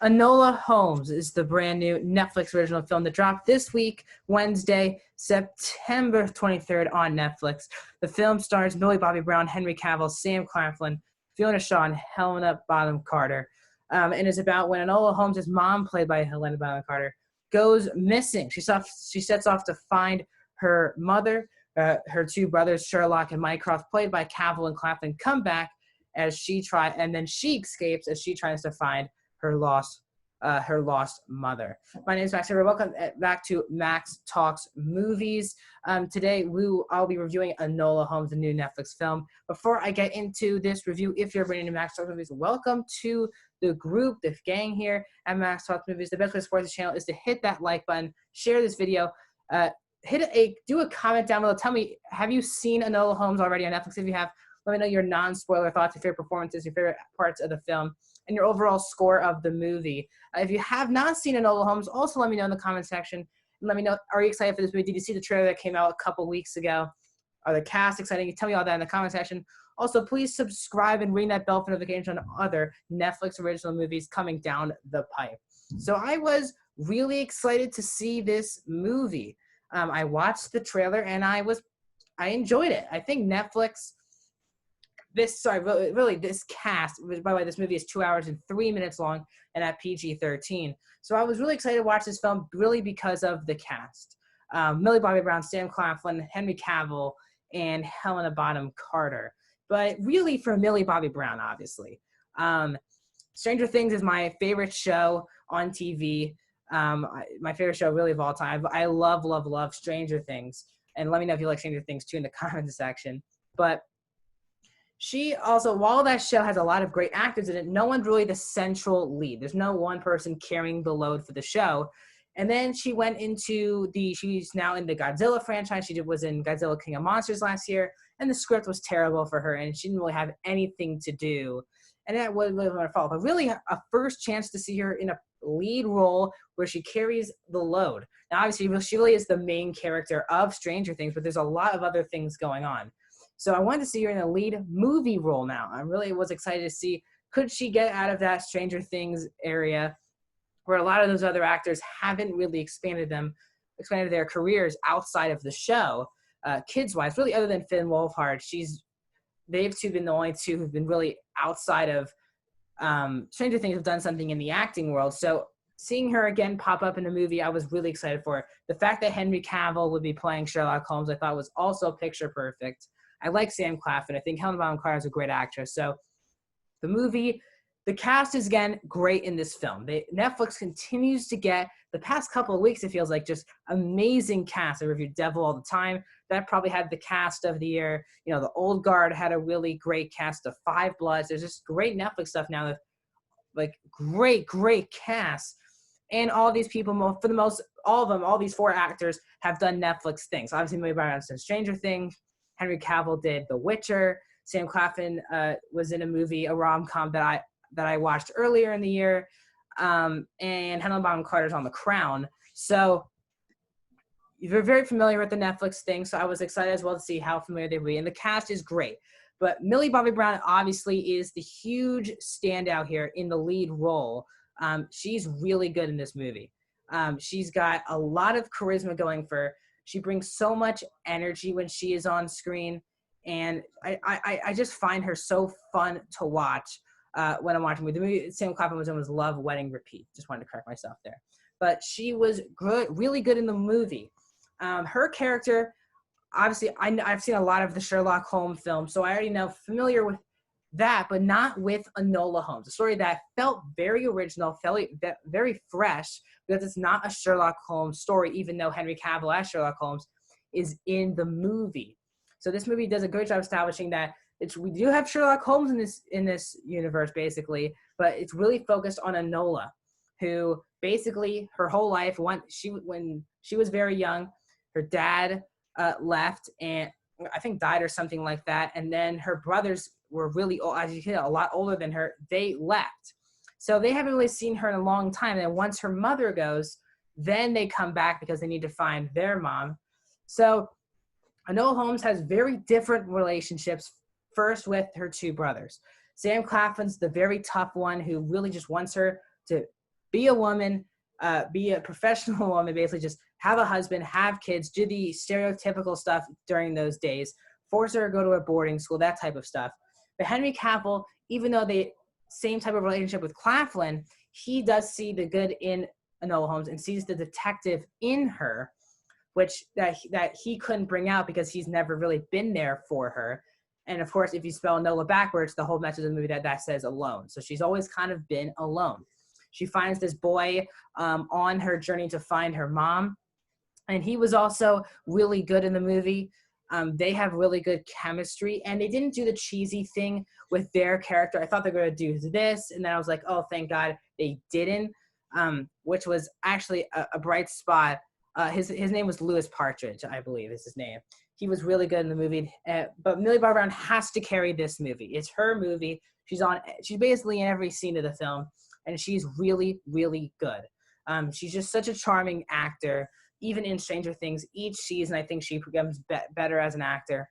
Enola Holmes is the brand new Netflix original film that dropped this week, Wednesday, September 23rd on Netflix. The film stars Millie Bobby Brown, Henry Cavill, Sam Claflin, Fiona Shaw, and Helena Bonham Carter. And is about when Enola Holmes' mom, played by Helena Bonham Carter, goes missing. She sets off to find her mother. Her two brothers, Sherlock and Mycroft, played by Cavill and Claflin, come back and then she escapes as she tries to find her lost mother. My name is Max. Welcome back to Max Talks Movies. Today I'll be reviewing Enola Holmes, the new Netflix film. Before I get into this review, if you're brand new to Max Talks Movies, welcome to the group, the gang here at Max Talks Movies. The best way to support this channel is to hit that like button, share this video, do a comment down below. Tell me, have you seen Enola Holmes already on Netflix? If you have, let me know your non-spoiler thoughts, your favorite performances, your favorite parts of the film, and your overall score of the movie. If you have not seen Enola Holmes, also let me know in the comment section. And let me know, are you excited for this movie? Did you see the trailer that came out a couple weeks ago? Are the cast exciting? Tell me all that in the comment section. Also, please subscribe and ring that bell for notifications on other Netflix original movies coming down the pipe. So I was really excited to see this movie. I watched the trailer and I enjoyed it. I think Netflix, this cast, by the way, this movie is 2 hours and 3 minutes long and at PG-13. So I was really excited to watch this film really because of the cast. Millie Bobby Brown, Sam Claflin, Henry Cavill, and Helena Bonham Carter. But really for Millie Bobby Brown, obviously. Stranger Things is my favorite show on TV. My favorite show really of all time. I love Stranger Things. And let me know if you like Stranger Things too in the comment section. But she also, while that show has a lot of great actors in it, no one's really the central lead. There's no one person carrying the load for the show. And then she went into she's now in the Godzilla franchise. She was in Godzilla King of Monsters last year, and the script was terrible for her, and she didn't really have anything to do. And that was really her fault. But really, a first chance to see her in a lead role where she carries the load. Now, obviously, she really is the main character of Stranger Things, but there's a lot of other things going on. So I wanted to see her in a lead movie role now. I really was excited to see, could she get out of that Stranger Things area where a lot of those other actors haven't really expanded their careers outside of the show, kids-wise, really, other than Finn Wolfhard. They've been the only two who've been really outside of Stranger Things, have done something in the acting world. So seeing her again pop up in the movie, I was really excited for. The fact that Henry Cavill would be playing Sherlock Holmes, I thought was also picture perfect. I like Sam Claflin. I think Helena Bonham Carter is a great actress. So the cast is, again, great in this film. Netflix continues to get, the past couple of weeks, it feels like, just amazing cast. I review Devil all the time. That probably had the cast of the year. You know, The Old Guard had a really great cast of Five Bloods. There's just great Netflix stuff now that, like, great cast. And all these people, all these four actors have done Netflix things. Obviously, Millie Bobby Brown did Stranger Things. Henry Cavill did The Witcher. Sam Claflin was in a movie, a rom-com that I watched earlier in the year. And Helena Bonham Carter's on The Crown. So you're very familiar with the Netflix thing, so I was excited as well to see how familiar they would be. And the cast is great. But Millie Bobby Brown obviously is the huge standout here in the lead role. She's really good in this movie. She's got a lot of charisma going for her. She brings so much energy when she is on screen, and I just find her so fun to watch when I'm watching the movie. Sam Claflin was in Love, Wedding, Repeat. Just wanted to correct myself there. But she was good, really good in the movie. Her character, obviously, I've seen a lot of the Sherlock Holmes films, so I already know, familiar with that, but not with Enola Holmes. A story that felt very original, felt very fresh, because it's not a Sherlock Holmes story, even though Henry Cavill as Sherlock Holmes is in the movie. So this movie does a great job establishing that we do have Sherlock Holmes in this universe, basically, but it's really focused on Enola, who basically her whole life, when she was very young, her dad left and I think died or something like that, and then her brothers were really old, as you can, a lot older than her. They left, so they haven't really seen her in a long time. And then once her mother goes, then they come back because they need to find their mom. So Enola Holmes has very different relationships. First with her two brothers. Sam Claflin's the very tough one who really just wants her to be a woman, be a professional woman, basically just have a husband, have kids, do the stereotypical stuff during those days, force her to go to a boarding school, that type of stuff. But Henry Cavill, even though they same type of relationship with Claflin, he does see the good in Enola Holmes and sees the detective in her, which that he couldn't bring out because he's never really been there for her. And of course, if you spell Enola backwards, the whole message of the movie that says alone. So she's always kind of been alone. She finds this boy on her journey to find her mom. And he was also really good in the movie. They have really good chemistry, and they didn't do the cheesy thing with their character. I thought they were going to do this, and then I was like, oh, thank God they didn't, which was actually a bright spot. His name was Louis Partridge, I believe is his name. He was really good in the movie, but Millie Bobby Brown has to carry this movie. It's her movie. She's basically in every scene of the film, and she's really, really good. She's just such a charming actor. Even in Stranger Things, each season, I think she becomes better as an actor.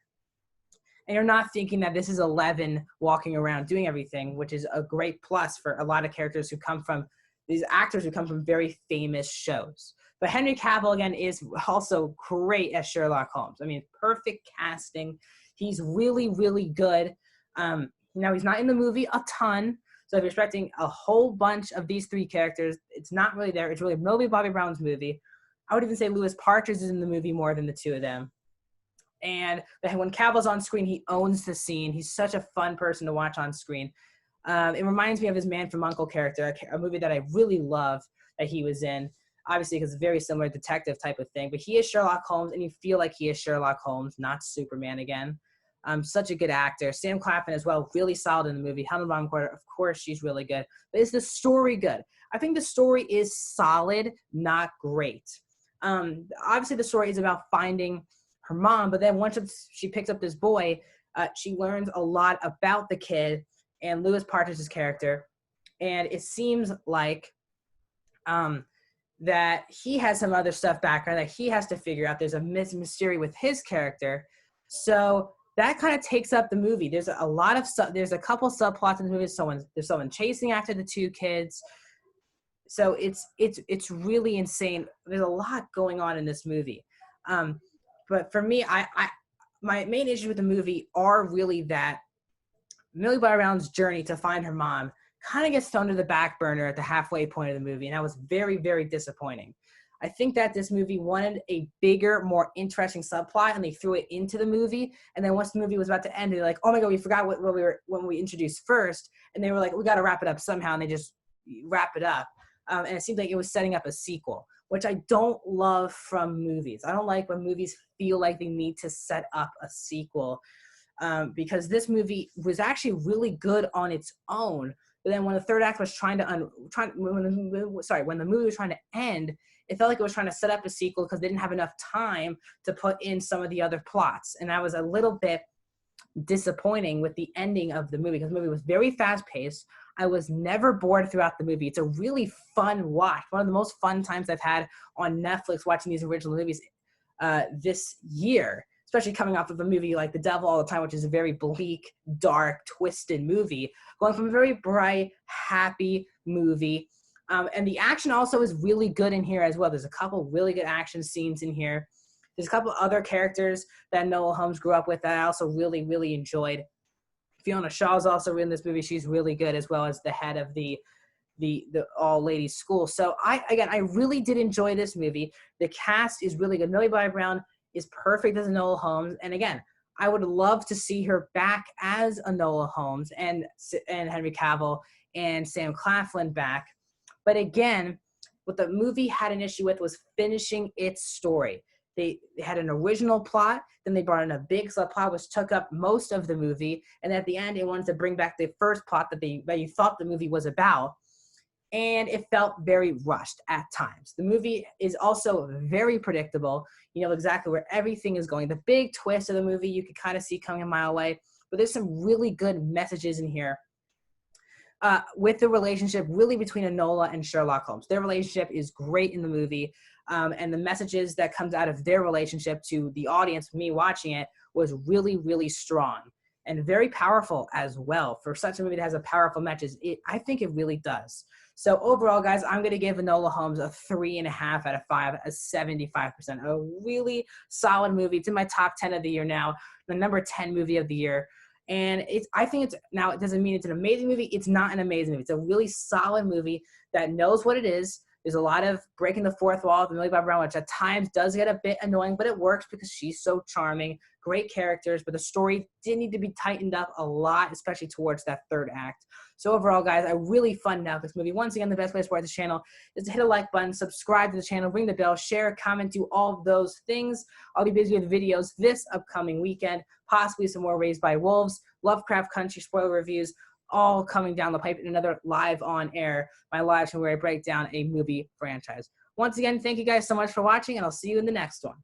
And you're not thinking that this is 11 walking around doing everything, which is a great plus for a lot of characters who come from, these actors who come from very famous shows. But Henry Cavill, again, is also great as Sherlock Holmes. I mean, perfect casting. He's really, really good. Now, he's not in the movie a ton, so if you're expecting a whole bunch of these three characters, it's not really there. It's really Millie Bobby Brown's movie. I would even say Louis Partridge is in the movie more than the two of them. And when Cavill's on screen, he owns the scene. He's such a fun person to watch on screen. It reminds me of his Man from U.N.C.L.E. character, a movie that I really love that he was in, obviously because it's a very similar detective type of thing. But he is Sherlock Holmes, and you feel like he is Sherlock Holmes, not Superman again. Such a good actor. Sam Claflin as well, really solid in the movie. Helen Bonham Carter, of course, she's really good. But is the story good? I think the story is solid, not great. Obviously the story is about finding her mom, but then once she picks up this boy, she learns a lot about the kid and Louis Partridge's character, and it seems like that he has some other stuff background that he has to figure out. There's a mystery with his character, so that kind of takes up the movie. There's a lot of there's a couple subplots in the movie. There's someone chasing after the two kids. So it's really insane. There's a lot going on in this movie. But for me, my main issue with the movie are really that Millie Bobby Brown's journey to find her mom kind of gets thrown to the back burner at the halfway point of the movie, and that was very, very disappointing. I think that this movie wanted a bigger, more interesting subplot, and they threw it into the movie. And then once the movie was about to end, they're like, "Oh my God, we forgot when we introduced first," and they were like, "We got to wrap it up somehow," and they just wrap it up. And it seemed like it was setting up a sequel, which I don't love from movies. I don't like when movies feel like they need to set up a sequel, because this movie was actually really good on its own. But then when the third act was when the movie was trying to end, it felt like it was trying to set up a sequel because they didn't have enough time to put in some of the other plots. And I was a little bit disappointing with the ending of the movie because the movie was very fast-paced. I was never bored throughout the movie. It's a really fun watch. One of the most fun times I've had on Netflix watching these original movies this year, especially coming off of a movie like The Devil All the Time, which is a very bleak, dark, twisted movie, going from a very bright, happy movie. And the action also is really good in here as well. There's a couple really good action scenes in here. There's a couple other characters that Enola Holmes grew up with that I also really, really enjoyed. Fiona Shaw's also in this movie. She's really good, as well as the head of the all-ladies school. So I really did enjoy this movie. The cast is really good. Millie Bobby Brown is perfect as Enola Holmes. And again, I would love to see her back as Enola Holmes and Henry Cavill and Sam Claflin back. But again, what the movie had an issue with was finishing its story. They had an original plot, then they brought in a big subplot which took up most of the movie, and at the end it wanted to bring back the first plot that you thought the movie was about, and it felt very rushed at times. The movie is also very predictable. You know exactly where everything is going. The big twist of the movie you could kind of see coming a mile away, but there's some really good messages in here with the relationship really between Enola and Sherlock Holmes. Their relationship is great in the movie. And the messages that comes out of their relationship to the audience, me watching it, was really, really strong and very powerful as well. For such a movie that has a powerful message, I think it really does. So overall, guys, I'm going to give Enola Holmes a 3.5 out of 5, a 75%. A really solid movie. It's in my top 10 of the year now, the number 10 movie of the year. And I think it's, now it doesn't mean it's an amazing movie. It's not an amazing movie. It's a really solid movie that knows what it is. There's a lot of breaking the fourth wall with Millie Bobby Brown, which at times does get a bit annoying, but it works because she's so charming. Great characters, but the story did need to be tightened up a lot, especially towards that third act. So overall, guys, a really fun Netflix movie. Once again, the best way to support this channel is to hit a like button, subscribe to the channel, ring the bell, share, comment, do all of those things. I'll be busy with videos this upcoming weekend, possibly some more Raised by Wolves, Lovecraft Country spoiler reviews, all coming down the pipe in another live on air, my live show where I break down a movie franchise. Once again, thank you guys so much for watching, and I'll see you in the next one.